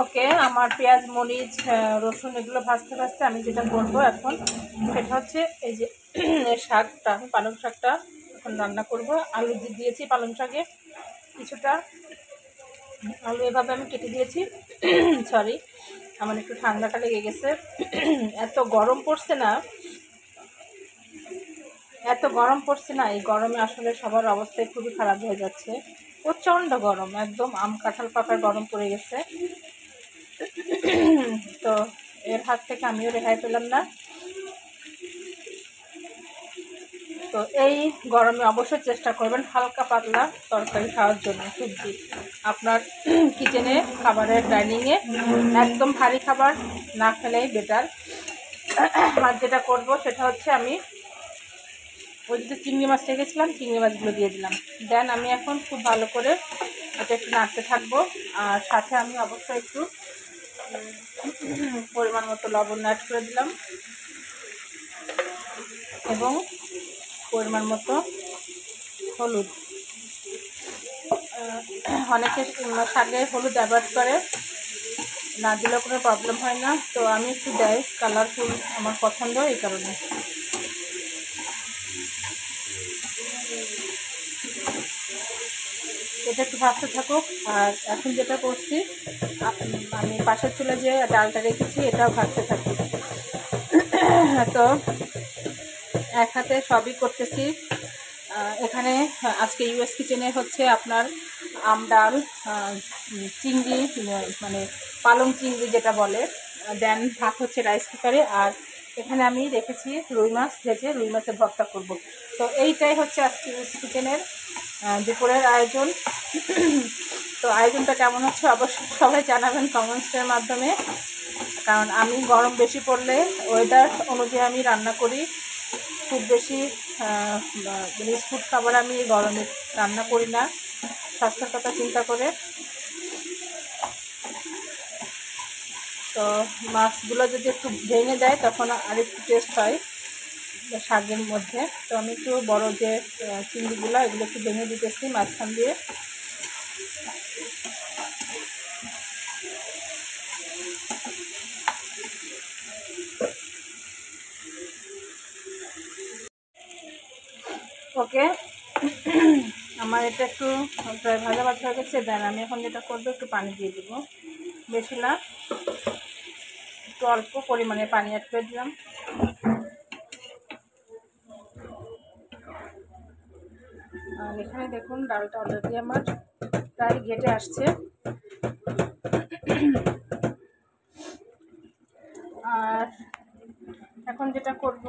ওকে, আমার পেঁয়াজ মরিচ রসুন এগুলো ভাজতে ভাজতে আমি যেটা করবো এখন সেটা হচ্ছে এই যে শাকটা, পালং শাকটা এখন রান্না করব। আলু দিয়েছি পালং শাকে, কিছুটা আলু এভাবে আমি কেটে দিয়েছি। সরি, আমার একটু ঠান্ডাটা লেগে গেছে। এত গরম পড়ছে না, এই গরমে আসলে সবার অবস্থায় খুবই খারাপ হয়ে যাচ্ছে। প্রচণ্ড গরম, একদম আম কাঁঠাল পাকার গরম পড়ে গেছে। তো এর হাত থেকে আমিও রেহাই পেলাম না। তো এই গরমে অবশ্যই চেষ্টা করবেন হালকা পাতলা তরকারি খাওয়ার জন্য, সবজি আপনার কিচেনে, খাবারের ডাইনিংয়ে একদম ভারী খাবার না খেলেই বেটার। আর যেটা করব সেটা হচ্ছে আমি ওই যে চিংড়ি মাছ রেখেছিলাম, চিংড়ি মাছগুলো দিয়ে দিলাম। দেন আমি এখন খুব ভালো করে এটা একটু নাড়তে থাকবো। আর সাথে আমি অবশ্যই একটু পরিমাণ মতো লবণ অ্যাড করে দিলাম এবং পরিমাণ মতো হলুদ। অনেকে শাকে হলুদ অ্যাভয়েড করে, না দিলেও কোনো প্রবলেম হয় না, তো আমি একটু দেয়, কালারফুল আমার পছন্দ, এই কারণে। এটা একটু ভাজতে থাকুক। আর এখন যেটা করছি, আমি পাশের চুলে যে ডালটা রেখেছি এটাও ভাজতে থাকি। তো এক হাতে সবই করতেছি। এখানে আজকে ইউএস কিচেনে হচ্ছে আপনার আম ডাল, চিংড়ি মানে পালং চিংড়ি যেটা বলে, দেন ভাত হচ্ছে রাইস কুকারে। আর এখানে আমি রেখেছি রুই মাছ ভেজে, রুই মাছের ভর্তা করব। তো এইটাই হচ্ছে আজকে ইউএস কিচেনের দুপুরের আয়োজন। তো আয়োজনটা কেমন হচ্ছে অবশ্যই সবাই জানাবেন কমেন্টসের মাধ্যমে, কারণ আমি গরম বেশি পড়লে ওয়েদার অনুযায়ী আমি রান্না করি। খুব বেশি ফুড খাবার আমি গরমে রান্না করি না, স্বাস্থ্যের কথা চিন্তা করে। তো মাছগুলো যদি একটু ভেঙে যায় তখন আরেকটু টেস্ট হয় শাকের মধ্যে। তো আমি একটু বড় যে চিংড়িগুলো এগুলো একটু ভেঙে দিতেছি মাঝখান দিয়ে। ওকে, আমার এটা একটু প্রায় ভাজা ভাজা হয়ে গেছে। দেন আমি এখন যেটা করবো, একটু পানি দিয়ে দিব, বেশি না, একটু অল্প পরিমাণে পানি অ্যাড করে দিলাম। আর এখানে দেখুন ডালটা অলরেডি আমার প্রায় ঘেটে আসছে। আর এখন যেটা করব,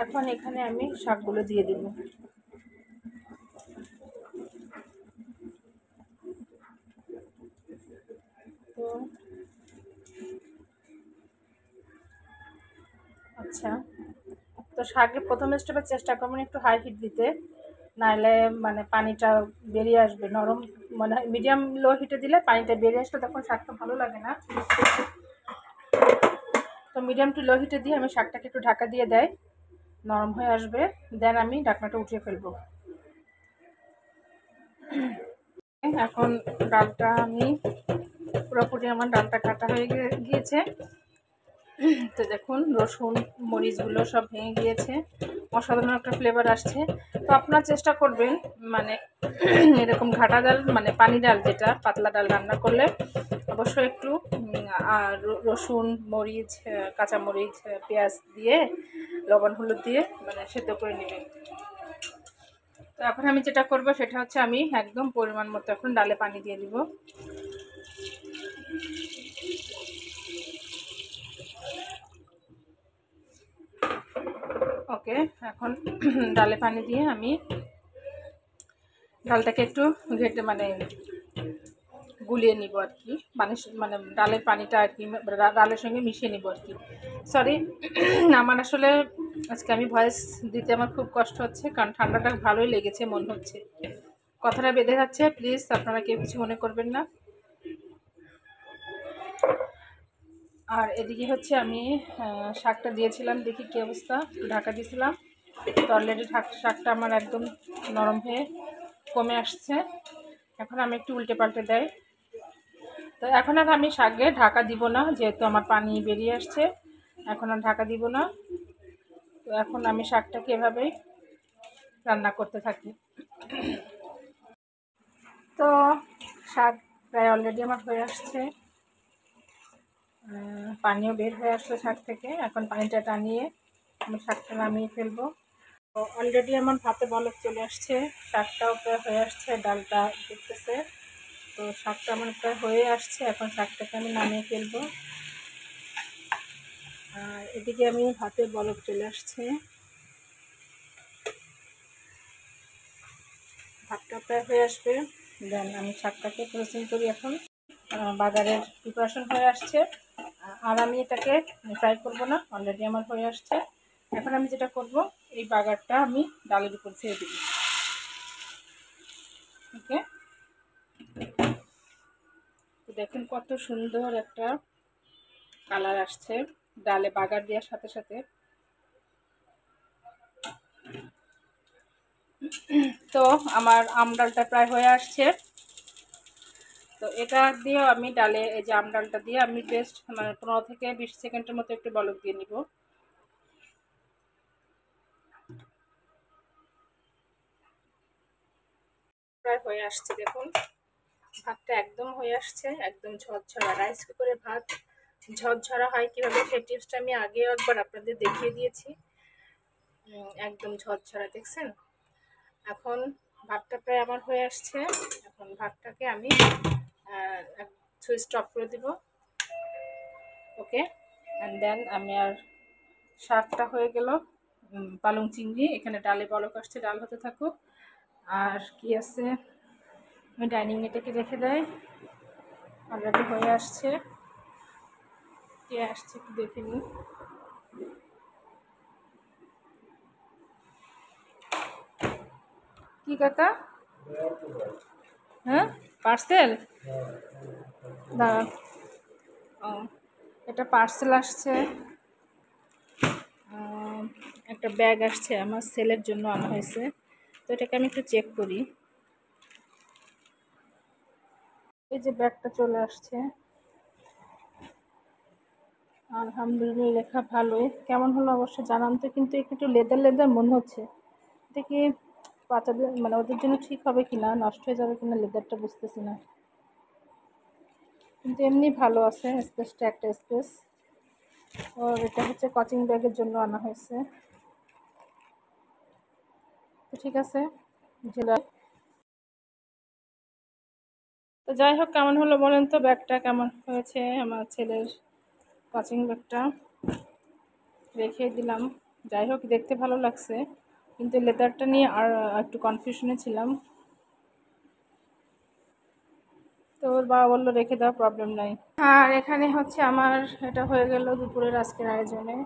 এখন এখানে আমি শাকগুলো দিয়ে দেব। তো আচ্ছা, তো শাকের প্রথম স্টেপে চেষ্টা করবেন একটু হাই হিট দিতে, নাহলে মানে পানিটা বেরিয়ে আসবে নরম, মানে মিডিয়াম লো হিটে দিলে পানিটা বেরিয়ে আসলে তখন শাকটা ভালো লাগে না। তো মিডিয়াম টু লো হিটে দিয়ে আমি শাকটাকে একটু ঢাকা দিয়ে দেয়, নরম হয়ে আসবে। দেন আমি ঢাকনাটা উঠিয়ে ফেলবো। এখন ডালটা আমি পুরোপুরি, আমার ডালটা কাটা হয়ে গিয়েছে। তো দেখুন রসুন মরিচগুলো সব ভেঙে গিয়েছে, অসাধারণ একটা ফ্লেভার আসছে। তো আপনারা চেষ্টা করবেন মানে এরকম ঘাটা ডাল মানে পানি ডাল, যেটা পাতলা ডাল রান্না করলে অবশ্যই একটু আর রসুন মরিচ কাঁচামরিচ পেঁয়াজ দিয়ে লবণ হলুদ দিয়ে মানে সেদ্ধ করে নেবেন। তো এখন আমি যেটা করব সেটা হচ্ছে আমি একদম পরিমাণ মতো এখন ডালে পানি দিয়ে দিব। ওকে, এখন ডালে পানি দিয়ে আমি ডালটাকে একটু ঘেটে মানে গুলিয়ে নিব আর কি, মানে ডালের পানিটা আর কি ডালের সঙ্গে মিশিয়ে নিব আর কি। সরি, আমার আসলে আজকে আমি ভয়েস দিতে আমার খুব কষ্ট হচ্ছে, কারণ ঠান্ডাটা ভালোই লেগেছে মনে হচ্ছে, কথাটা বেঁধে যাচ্ছে। প্লিজ আপনারা কেউ কিছু মনে করবেন না। আর এদিকে হচ্ছে আমি শাকটা দিয়েছিলাম, দেখি কী অবস্থা, একটু ঢাকা দিয়েছিলাম। তো অলরেডি শাকটা আমার একদম নরম হয়ে কমে আসছে। এখন আমি একটু উল্টে পাল্টে দেয়। তো এখন আর আমি শাকে ঢাকা দিব না, যেহেতু আমার পানি বেরিয়ে আসছে, এখন আর ঢাকা দিব না। তো এখন আমি শাকটাকে এভাবেই রান্না করতে থাকি। তো শাক প্রায় অলরেডি আমার হয়ে আসছে, পানিও বের হয়ে আসছে শাক থেকে। এখন পানিটা টানিয়ে আমি শাকটা নামিয়ে ফেলবো। তো অলরেডি আমার ভাতে বলক চলে আসছে, শাকটাও প্রায় হয়ে আসছে, ডালটা দেখতেছে। তো শাকটা আমার প্রায় হয়ে আসছে, এখন শাকটাকে আমি নামিয়ে ফেলবো। আর এদিকে আমি ভাতে বলক চলে আসছে, ভাতটা প্রায় হয়ে আসবে, দেন আমি শাকটাকে প্রসেসিং করি। এখন বাগারের প্রিপারেশন হয়ে আসছে, আর আমি এটাকে ফ্রাই করব না, অলরেডি আমার হয়ে আসছে। এখন আমি যেটা করব, এই বাগারটা আমি ডালের উপর ছেড়ে দিব। ওকে, তো দেখুন কত সুন্দর একটা কালার আসছে ডালে বাগার দেওয়ার সাথে সাথে। তো আমার আম ডালটা প্রায় হয়ে আসছে। তো এটা দিয়ে আমি ডালে, এই যে আম ডালটা দিয়ে আমি বেস্ট মানে 15 থেকে 20 সেকেন্ডের মতো একটু বলক দিয়ে নিব। প্রায় হয়ে আসছে, দেখুন ভাতটা একদম হয়ে আসছে, একদম ঝরঝরা। রাইস কুকারে ভাত ঝরঝরা হয় কিভাবে সেই টিপসটা আমি আগেও একবার আপনাদের দেখিয়ে দিয়েছি। একদম ঝরঝরা, দেখছেন? এখন ভাতটা প্রায় আমার হয়ে আসছে, এখন ভাতটাকে আমি সুইচ স্টপ করে দিব। ওকে, অ্যান্ড দেন আমি আর শাকটা হয়ে গেল, পালং চিংড়ি এখানে ডালে বলক আসছে, ডাল হতে থাকুক। আর কি আছে, আমি ডাইনিং এটাকে রেখে দেয়, অলরেডি হয়ে আসছে। কে আসছে একটু দেখে নিই। কি কাকা? হ্যাঁ, পার্সেল? দাঁড়া, ও এটা পার্সেল আসছে, একটা ব্যাগ আসছে, আমার ছেলের জন্য আনা হয়েছে। তো এটাকে আমি একটু চেক করি। এই যে ব্যাগটা চলে আসছে, আলহামদুলিল্লাহ লেখা ভালোই। কেমন হলো অবশ্যই জানান তো, কিন্তু একটু লেদার লেদার মনে হচ্ছে। এটা কি বাচ্চাদের মানে ওদের জন্য ঠিক হবে কিনা, নষ্ট হয়ে যাবে কিনা লেদারটা বুঝতেছি না, কিন্তু এমনি ভালো আছে, স্পেসটা একটা স্পেস। আর এটা হচ্ছে কোচিং ব্যাগের জন্য আনা হয়েছে। তো ঠিক আছে, তো যাই হোক, কেমন হলো বলেন তো, ব্যাগটা কেমন হয়েছে? আমার ছেলের কোচিং ব্যাগটা রেখে দিলাম। যাই হোক, দেখতে ভালো লাগছে, কিন্তু লেদারটা নিয়ে আর একটু কনফিউশনে ছিলাম। তো ওর বাবা বললো রেখে দাও, প্রবলেম নাই। আর এখানে হচ্ছে আমার এটা হয়ে গেল দুপুরের আজকের আয়োজনে।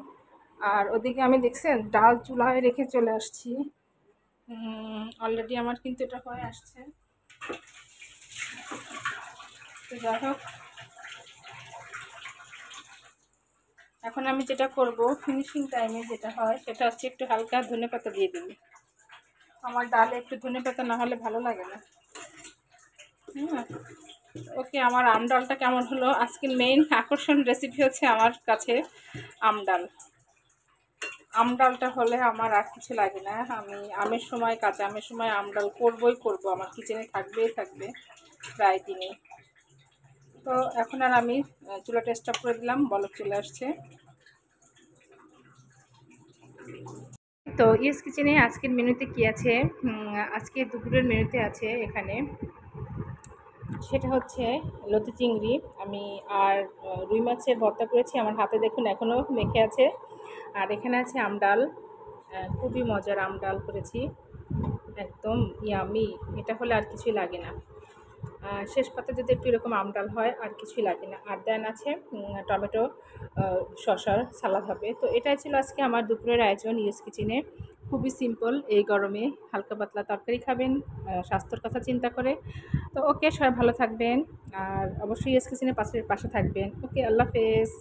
আর ওদিকে আমি দেখছেন ডাল চুলায় রেখে চলে আসছি, অলরেডি আমার কিন্তু এটা হয়ে আসছে। তো যাই হোক, এখন আমি যেটা করব, ফিনিশিং টাইমে যেটা হয় সেটা হচ্ছে একটু হালকা ধনেপাতা দিয়ে দেব। আমার ডালে একটু ধনেপাতা না হলে ভালো লাগে না। ওকে, আমার আম ডালটা কেমন হলো? আজকের মেইন আকর্ষণ রেসিপি হচ্ছে আমার কাছে আম ডাল। আম ডালটা হলে আমার আর কিছু লাগে না। আমি আমের সময়, কাঁচা আমের সময় আম ডাল করবই করব, আমার কিচেনে থাকবেই থাকবে প্রায় দিনই। তো এখন আর আমি চুলাটা স্টপ করে দিলাম, বলক চলে আসছে। তো ইয়েস কিচেনে আজকের মেনুতে কি আছে, আজকে দুপুরের মেনুতে আছে এখানে, সেটা হচ্ছে লতি চিংড়ি আমি আর রুই মাছের ভর্তা করেছি, আমার হাতে দেখুন এখনও মেখে আছে। আর এখানে আছে আম ডাল, খুবই মজার আম ডাল করেছি, একদম ইয়ামি। এটা হলে আর কিছুই লাগে না, শেষ পাতে যদি একটু এরকম আম ডাল হয় আর কিছুই লাগে না। আর দেন আছে টমেটো শসার সালাদ হবে। তো এটাই ছিল আজকে আমার দুপুরের আয়োজন ইউএস কিচেনে। খুবই সিম্পল, এই গরমে হালকা পাতলা তরকারি খাবেন স্বাস্থ্যের কথা চিন্তা করে। তো ওকে, সবাই ভালো থাকবেন, আর অবশ্যই ইউএস কিচেনের পাশে থাকবেন। ওকে, আল্লাহ হাফেজ।